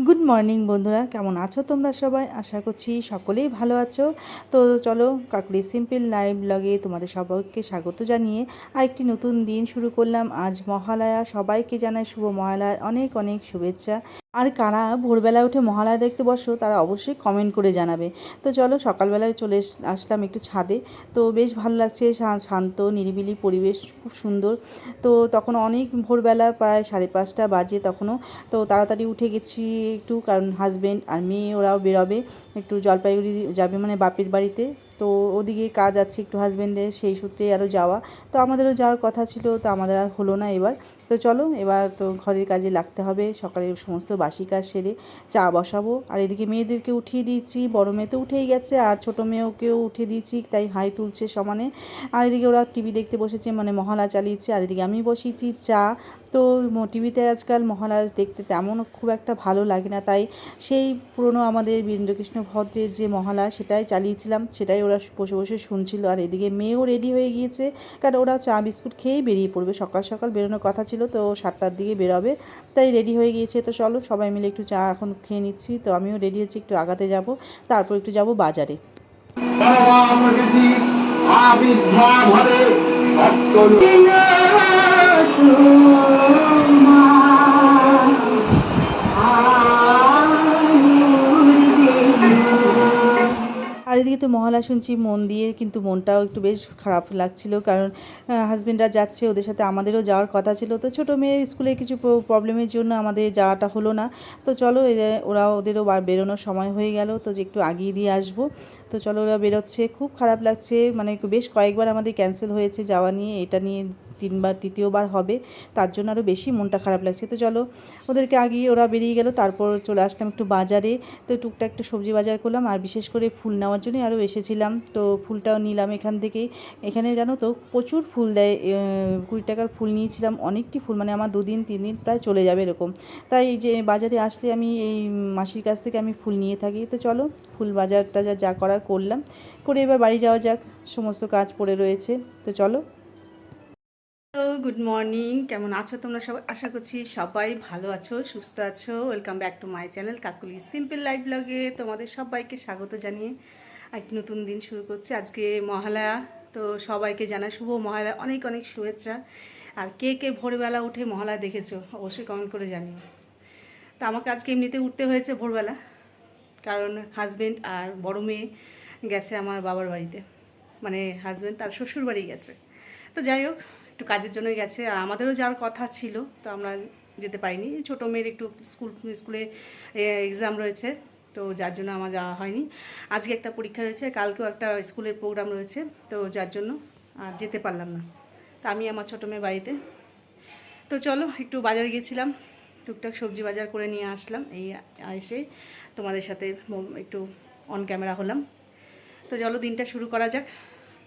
Good morning বন্ধুরা, কেমন আছো তোমরা সবাই? আশা করছি সকলেই ভালো আছো। তো চলো, কাকুলি সিম্পল লাইভ ব্লগে তোমাদের সবাইকে স্বাগত জানিয়ে আরেকটি নতুন দিন শুরু করলাম। আজ মহালয়া, সবাইকে জানাই শুভ মহালয়ার অনেক অনেক শুভেচ্ছা। আর কারা ভোরবেলা উঠে মহালয়া দেখতে বসো তারা অবশ্যই কমেন্ট করে জানাবে। তো চলো, সকালবেলায় চলে আসলাম একটু ছাদে। তো বেশ ভালো লাগছে, শান্ত নিরিবিলি পরিবেশ, খুব সুন্দর। তো তখন অনেক ভোরবেলা, প্রায় 5:30 বাজে তখনও। তো তাড়াতাড়ি উঠে গেছি একটু, কারণ হাজব্যান্ড আর মেয়ে ওরাও বেরোবে, একটু জলপাইগুড়ি যাবে মানে বাপের বাড়িতে। তো ওদিকে কাজ আছে একটু হাজব্যান্ডের, সেই সূত্রে আরও যাওয়া। তো আমাদেরও যাওয়ার কথা ছিল, তো আমাদের আর হলো না এবার। তো চলো, এবার তো ঘরের কাজে লাগতে হবে। সকালের সমস্ত বাসি কাজ সেরে চা বসাবো। আর এদিকে মেয়েদেরকে উঠিয়ে দিয়েছি, বড় মেয়ে তো উঠেই গেছে, আর ছোটো মেয়েকেও উঠিয়ে দিয়েছি, তাই হাই তুলছে সমানে। আর এদিকে ওরা টিভি দেখতে বসেছে, মানে মহালয়া চালিয়েছে, আর এদিকে আমি বসিয়েছি চা। তো টিভিতে আজকাল মহালয়া দেখতে তেমন খুব একটা ভালো লাগে না, তাই সেই পুরনো আমাদের বীরেন্দ্রকৃষ্ণ ভদ্রের যে মহালয়া সেটাই চালিয়েছিলাম, সেটাই ওরা বসে বসে শুনছিল। আর এদিকে মেয়েও রেডি হয়ে গিয়েছে, কারণ ওরা চা বিস্কুট খেয়েই বেরিয়ে পড়বে। সকাল সকাল বেরোনোর কথা ছিল, তো 7টার দিকে বেরোবে, তাই রেডি হয়ে গিয়েছে। তো চলো, সবাই মিলে একটু চা এখন খেয়ে নিচ্ছি। তো আমিও রেডি হচ্ছি, একটু আগাতে যাব, তারপর একটু যাব বাজারে। আবির্ভাব হবে আর এদিকে তো মহালয়া শুনছি মন দিয়ে, কিন্তু মনটাও একটু বেশ খারাপ লাগছিল, কারণ হাজব্যান্ডরা যাচ্ছে, ওদের সাথে আমাদেরও যাওয়ার কথা ছিল। তো ছোটো মেয়ের স্কুলে কিছু প্রবলেমের জন্য আমাদের যাওয়াটা হলো না। তো চলো, ওদেরও বেরোনোর সময় হয়ে গেল, তো যে একটু আগিয়ে দিয়ে আসবো। তো চলো, ওরা বেরোচ্ছে, খুব খারাপ লাগছে, মানে বেশ কয়েকবার আমাদের ক্যান্সেল হয়েছে যাওয়া নিয়ে, এটা নিয়ে তৃতীয়বার হবে, তার জন্য আরও বেশি মনটা খারাপ লাগছে। তো চলো, ওদেরকে আগিয়ে ওরা বেরিয়ে গেল, তারপর চলে আসলাম একটু বাজারে। তো টুকটাক একটু সবজি বাজার করলাম, আর বিশেষ করে ফুল নেওয়ার জন্যই আরও এসেছিলাম। তো ফুলটাও নিলাম এখান থেকেই। এখানে জানো তো প্রচুর ফুল দেয়, 20 টাকার ফুল নিয়েছিলাম, অনেকটি ফুল, মানে আমার 2 দিন 3 দিন প্রায় চলে যাবে এরকম। তাই এই যে বাজারে আসলে আমি এই মাসির কাছ থেকে আমি ফুল নিয়ে থাকি। তো চলো, ফুল বাজার টাজার যা করার করলাম, করে এবার বাড়ি যাওয়া যাক, সমস্ত কাজ পড়ে রয়েছে। তো চলো। হ্যালো, গুড মর্নিং, কেমন আছো তোমরা সবাই? আশা করছি সবাই ভালো আছো, সুস্থ আছো। Welcome back to my channel Kakuli simple life ব্লগে তোমাদের সবাইকে স্বাগত জানিয়ে এক নতুন দিন শুরু করছি। আজকে মহালয়া, তো সবাইকে জানাই শুভ মহালয়া, অনেক অনেক শুভেচ্ছা। আর কে কে ভোরবেলা উঠে মহালয়া দেখেছো অবশ্যই কমেন্ট করে জানিও। তো আমাকে আজকে এমনিতে উঠতে হয়েছে ভোরবেলা, কারণ হাজব্যান্ড আর বড় মেয়ে গেছে আমার বাবার বাড়িতে, মানে হাজব্যান্ড তার শ্বশুর বাড়ি গেছে। তো যাই হোক, একটু কাজের জন্যই গেছে, আর আমাদেরও যাওয়ার কথা ছিল, তো আমরা যেতে পারিনি। ছোটো মেয়ের একটু স্কুলে এক্সাম রয়েছে, তো যার জন্য আমার যাওয়া হয়নি। আজকে একটা পরীক্ষা রয়েছে, কালকেও একটা স্কুলের প্রোগ্রাম রয়েছে, তো যার জন্য আর যেতে পারলাম না। তো আমি আমার ছোটো মেয়ে বাড়িতে। তো চলো, একটু বাজারে গিয়েছিলাম, টুকটাক সবজি বাজার করে নিয়ে আসলাম। এই এসে তোমাদের সাথে একটু অন ক্যামেরা হলাম। তো চলো, দিনটা শুরু করা যাক।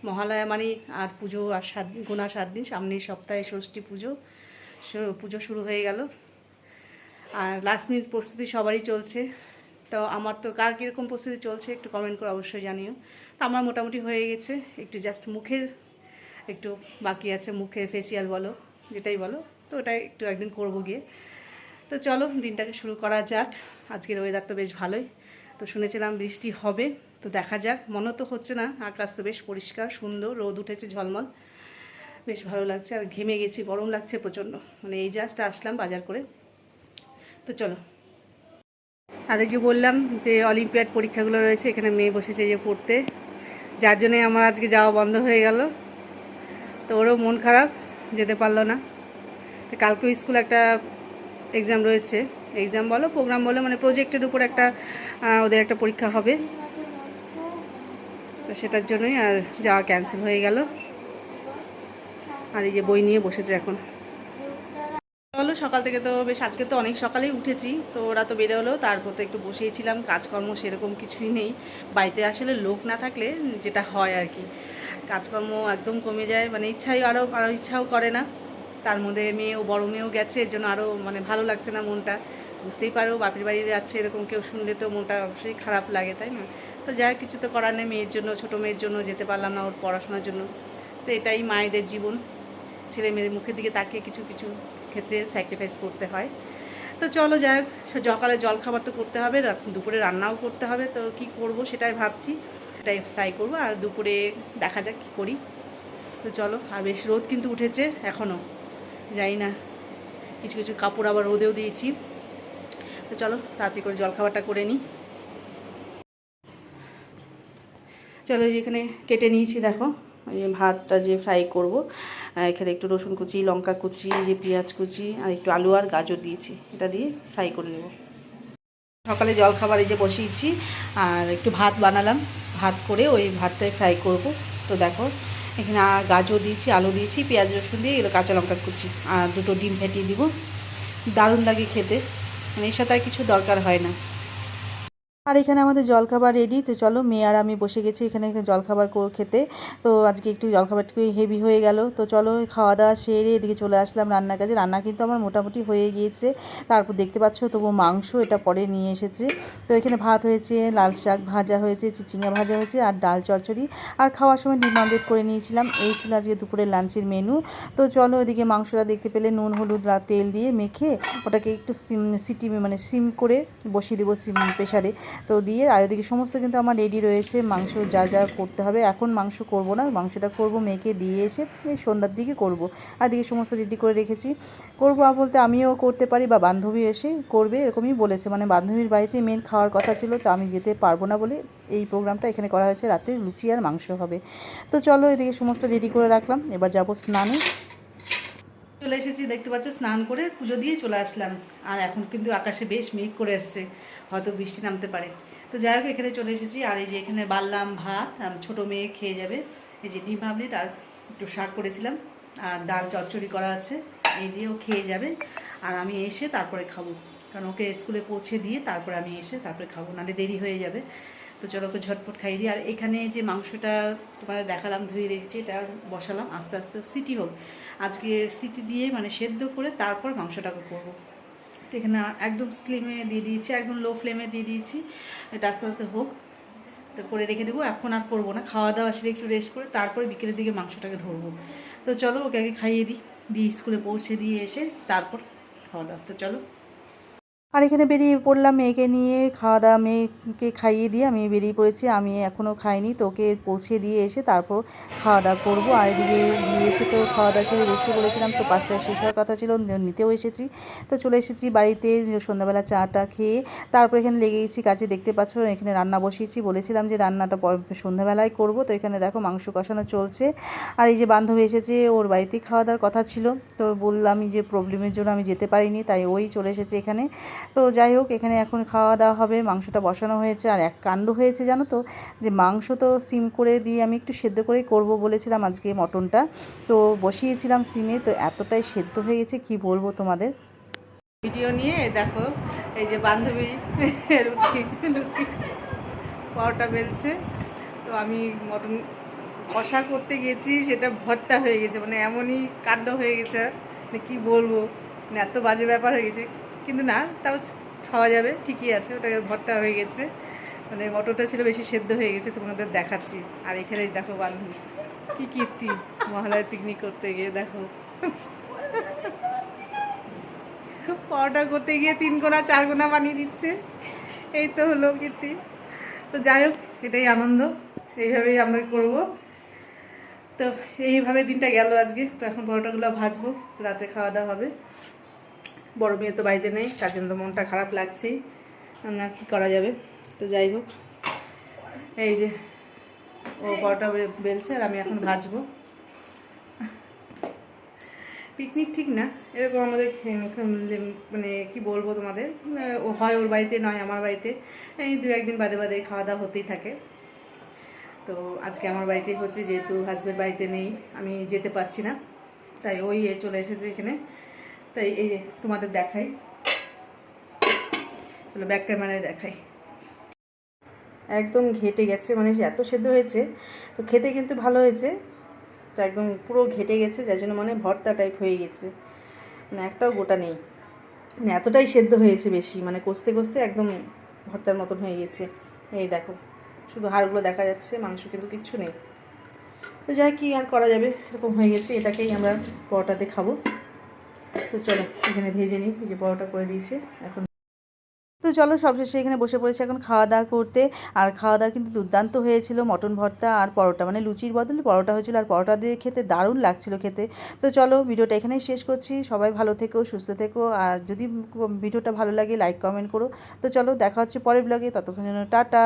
মহালয়া মানে আর পুজো আর 7 দিন, সামনের সপ্তাহে ষষ্ঠী পুজো, পুজো শুরু হয়ে গেল। আর লাস্ট মিনিট প্রস্তুতি সবারই চলছে। তো আমার তো কার কীরকম প্রস্তুতি চলছে একটু কমেন্ট করে অবশ্যই জানিও। তো আমার মোটামুটি হয়ে গেছে, একটু জাস্ট মুখের একটু বাকি আছে, মুখের ফেসিয়াল বলো, যেটাই বলো, তো ওটাই একটু একদিন করবো গিয়ে। তো চলো, দিনটাকে শুরু করা যাক। আজকের ওয়েদার তো বেশ ভালোই, তো শুনেছিলাম বৃষ্টি হবে, তো দেখা যাক। মনে তো হচ্ছে না, আকাশ তো বেশ পরিষ্কার সুন্দর, রোদ উঠেছে ঝলমল, বেশ ভালো লাগছে। আর ঘেমে গেছি, গরম লাগছে প্রচণ্ড, মানে এই জাস্ট আসলাম বাজার করে। তো চলো, আর এই যে বললাম যে অলিম্পিয়াড পরীক্ষাগুলো রয়েছে, এখানে মেয়ে বসেছে যে পড়তে, যার জন্যে আমার আজকে যাওয়া বন্ধ হয়ে গেল। তো ওরও মন খারাপ, যেতে পারলো না। তো কালকেও স্কুল একটা এক্সাম রয়েছে, এক্সাম বলো প্রোগ্রাম বলো, মানে প্রজেক্টের উপর একটা ওদের একটা পরীক্ষা হবে, তো সেটার জন্যই আর যাওয়া ক্যান্সেল হয়ে গেল। আর এই যে বই নিয়ে বসেছে এখন। চলো, সকাল থেকে তো বেশ, আজকে তো অনেক সকালেই উঠেছি, তো ওরা তো বেরোলো, তারপর তো একটু বসিয়েছিলাম, কাজকর্ম সেরকম কিছুই নেই। বাড়িতে আসলে লোক না থাকলে যেটা হয় আর কি, কাজকর্ম একদম কমে যায়, মানে আরও ইচ্ছাও করে না। তার মধ্যে বড় মেয়েও গেছে, এর জন্য আরও মানে ভালো লাগছে না মনটা। বুঝতেই পারো, বাপের বাড়িতে যাচ্ছে এরকম কেউ শুনলে তো মনটা অবশ্যই খারাপ লাগে, তাই না? তো যাই, কিছু তো করার নেই, মেয়ের জন্য, ছোটো মেয়ের জন্য যেতে পারলাম না, ওর পড়াশোনার জন্য। তো এটাই মায়েদের জীবন, ছেলে মেয়েদের মুখের দিকে তাকিয়ে কিছু কিছু ক্ষেত্রে স্যাক্রিফাইস করতে হয়। তো তো চলো যাই হোক, সকালে জলখাবার তো করতে হবে, দুপুরে রান্নাও করতে হবে, তো কি করব সেটাই ভাবছি। এটাই ফ্রাই করব, আর দুপুরে দেখা যাক কী করি। তো চলো, আর বেশ রোদ কিন্তু উঠেছে এখনও, যাই না, কিছু কিছু কাপড় আবার রোদেও দিয়েছি। তো চলো তাড়াতাড়ি করে জলখাবারটা করে নিই। চলো এখানে কেটে নিয়েছি, দেখো এই ভাতটা যে ফ্রাই করব, এখানে একটু রসুন কুচি, লঙ্কা কুচি, যে পেঁয়াজ কুচি, আর একটু আলু আর গাজর দিয়েছি, এটা দিয়ে ফ্রাই করে নেব। সকালে জলখাবার এই যে বসিয়েছি, আর একটু ভাত বানালাম, ভাত করে ওই ভাতটাই ফ্রাই করব। তো দেখো এখানে গাজর দিয়েছি, আলু দিয়েছি, পেঁয়াজ রসুন দিয়ে এগুলো কাঁচা লঙ্কা কুচি, আর দুটো ডিম ফেটিয়ে দিব। দারুণ লাগে খেতে, মানে এর সাথে আর কিছু দরকার হয় না। আর এখানে আমাদের জলখাবার রেডি। তো চলো, মেয়ে আর আমি বসে গেছি এখানে জলখাবার খেতে। তো আজকে একটু জলখাবারটা হেভি হয়ে গেল। তো চলো খাওয়া দাওয়া সেরে এদিকে চলে আসলাম রান্নার কাজে। রান্না কিন্তু আমার মোটামুটি হয়ে গিয়েছে। তারপর দেখতে পাচ্ছ তবু মাংস এটা পরে নিয়ে এসেছে। তো এখানে ভাত হয়েছে, লাল শাক ভাজা হয়েছে, চিচিঙ্গা ভাজা হয়েছে, আর ডাল চচ্চড়ি, আর খাওয়ার সময় ডিম আমলেট করে নিয়েছিলাম। এই ছিল আজকে দুপুরের লাঞ্চের মেনু। তো চলো এদিকে মাংসটা দেখতে পেলে নুন হলুদ তেল দিয়ে মেখে ওটাকে একটু সিম করে বসিয়ে দেবো প্রেশারে। তো দিয়ে আর এদিকে সমস্ত কিন্তু আমার রেডি রয়েছে, মাংস যা যা করতে হবে। এখন মাংস করব না, মাংসটা করব মেয়েকে দিয়ে এসে এই সন্ধ্যার দিকে করব। আর এদিকে সমস্ত রেডি করে রেখেছি। করবো বলতে আমিও করতে পারি বা বান্ধবী এসে করবে এরকমই বলেছে, মানে বান্ধবীর বাড়িতে মেন খাওয়ার কথা ছিল, তো আমি যেতে পারবো না বলে এই প্রোগ্রামটা এখানে করা হয়েছে। রাতে লুচি আর মাংস হবে। তো চলো এদিকে সমস্ত রেডি করে রাখলাম, এবার যাবো স্নানে। চলে এসেছি, দেখতে পাচ্ছ স্নান করে পুজো দিয়ে চলে আসলাম। আর এখন কিন্তু আকাশে বেশ মেঘ করে এসছে, হয়তো বৃষ্টি নামতে পারে। তো যাই হোক এখানে চলে এসেছি, আর এই যে এখানে বাড়লাম ভাত, ছোটো মেয়ে খেয়ে যাবে। এই যে ডিম আমলেট আর একটু শাক করেছিলাম, আর ডাল চচ্চড়ি করা আছে, এই দিয়েও খেয়ে যাবে। আর আমি এসে তারপরে খাবো, কারণ ওকে স্কুলে পৌঁছে দিয়ে তারপরে আমি এসে তারপরে খাবো, নাহলে দেরি হয়ে যাবে। তো চলো ওকে ঝটপট খাইয়ে দিই। আর এখানে যে মাংসটা তোমাদের দেখালাম ধুয়ে রেখেছি, এটা বসালাম, আস্তে আস্তে সিটি হোক। আজকে সিটি দিয়ে মানে সেদ্ধ করে তারপর মাংসটাকে করবো। তো এখানে একদম স্লিমে দিয়ে দিয়েছি, একদম লো ফ্লেমে দিয়ে দিয়েছি, এটা আস্তে আস্তে হোক। তো করে রেখে দেবো, এখন আর করবো না, খাওয়া দাওয়া সেরে একটু রেস্ট করে তারপরে বিকেলের দিকে মাংসটাকে ধরবো। তো চলো ওকে আগে খাইয়ে দিই স্কুলে পৌঁছে দিয়ে এসে তারপর খাওয়া দাওয়া। তো চলো, আর এখানে বেরিয়ে পড়লাম মেয়েকে নিয়ে, খাওয়া দাওয়া মেয়েকে খাইয়ে দিয়ে আমি বেরিয়ে পড়েছি। আমি এখনও খাইনি, তোকে পৌঁছে দিয়ে এসে তারপর খাওয়া দাওয়া করবো। আর এদিকে দিয়ে এসে তো খাওয়া দাওয়া সেরে রেস্টে বলেছিলাম, তো 5টায় শেষ হওয়ার কথা ছিল, নিতেও এসেছি। তো চলে এসেছি বাড়িতে, সন্ধ্যাবেলা চাটা খেয়ে তারপর এখানে লেগে গেছি কাজে। দেখতে পাচ্ছ এখানে রান্না বসিয়েছি, বলেছিলাম যে রান্নাটা সন্ধ্যাবেলায় করব। তো এখানে দেখো মাংস কষানো চলছে। আর এই যে বান্ধবী এসেছে, ওর বাড়িতেই খাওয়া দাওয়ার কথা ছিল, তো বললাম যে প্রবলেমের জন্য আমি যেতে পারিনি, তাই ওই চলে এসেছে এখানে। তো যাই হোক এখানে এখন খাওয়া দাওয়া হবে, মাংসটা বসানো হয়েছে। আর এক কাণ্ড হয়েছে জানো তো, যে মাংস তো সিম করে দিয়ে আমি একটু সেদ্ধ করেই করব বলেছিলাম আজকে মটনটা, তো বসিয়েছিলাম সিমে, তো এতটাই সেদ্ধ হয়ে গেছে কি বলবো তোমাদের। ভিডিও নিয়ে দেখো এই যে বান্ধবী লুচি পাওয়াটা বেলছে, তো আমি মটন কষা করতে গেছি, সেটা ভর্তা হয়ে গেছে, মানে এমনই কাণ্ড হয়ে গেছে, মানে কী বলবো, মানে এত বাজে ব্যাপার হয়ে গেছে। কিন্তু না, তাও খাওয়া যাবে, ঠিকই আছে, ওটা ভর্তা হয়ে গেছে, মানে মটরটা ছিল বেশি সেদ্ধ হয়ে গেছে, তোমাদের দেখাচ্ছি। আর এখানে দেখো বান্ধবী কী কীর্তি, মহালয়ার পিকনিক করতে গিয়ে দেখো পরোটা করতে গিয়ে 3 কোনা 4 কোনা বানিয়ে দিচ্ছে, এই তো হলো কীর্তি। তো যাই হোক এটাই আনন্দ, এইভাবেই আমরা করব। তো এইভাবে দিনটা গেল আজকে। তো এখন পরোটাগুলো ভাজবো, রাতে খাওয়া দাওয়া হবে। বড় মেয়ে তো বাড়িতে নেই, তার জন্য তো মনটা খারাপ লাগছেই, না কী করা যাবে। তো যাই হোক এই যে ও পরোটা বেলছে আর আমি এখন ভাজবো। পিকনিক ঠিক না, এরকম আমাদের মানে কি বলবো তোমাদের, ও হয় ওর বাড়িতে, নয় আমার বাড়িতে, এই 2-1 দিন বাদে বাদে খাওয়া দাওয়া হতেই থাকে। তো আজকে আমার বাড়িতেই হচ্ছে, যেহেতু হাজব্যান্ড বাড়িতে নেই, আমি যেতে পারছি না, তাই ওই চলে এসেছে এখানে। তাই এই যে তোমাদের দেখাই, চলো ব্যাক ক্যামেরায় দেখাই। একদম ঘেটে গেছে, মানে এত সেদ্ধ হয়েছে, তো খেতে কিন্তু ভালো হয়েছে, তো একদম পুরো ঘেটে গেছে, যার জন্য মানে ভর্তা টাইপ হয়ে গেছে, মানে একটাও গোটা নেই, মানে এতটাই সেদ্ধ হয়েছে বেশি, মানে কষতে কষতে একদম ভর্তার মতন হয়ে গেছে। এই দেখো শুধু হাড়গুলো দেখা যাচ্ছে, মাংস কিন্তু কিচ্ছু নেই। তো যাই কি আর করা যাবে, এরকম হয়ে গেছে, এটাকেই আমরা পরোটাতে খাবো। তো চলো এখানে ভেজে নিই, যে পরোটা করে দিয়েছে এখন। তো চলো সবশেষে এখানে বসে পড়েছে এখন খাওয়া দাওয়া করতে। আর খাওয়া দাওয়া কিন্তু দুর্দান্ত হয়েছিল, মটন ভর্তা আর পরোটা, মানে লুচির বদলে পরোটা হয়েছিল, আর পরোটা দিয়ে খেতে দারুণ লাগছিল খেতে। তো চলো ভিডিওটা এখানেই শেষ করছি, সবাই ভালো থেকো, সুস্থ থেকো, আর যদি ভিডিওটা ভালো লাগে লাইক কমেন্ট করো। তো চলো দেখা হচ্ছে পরের ব্লগে, ততক্ষণ জন্য টাটা।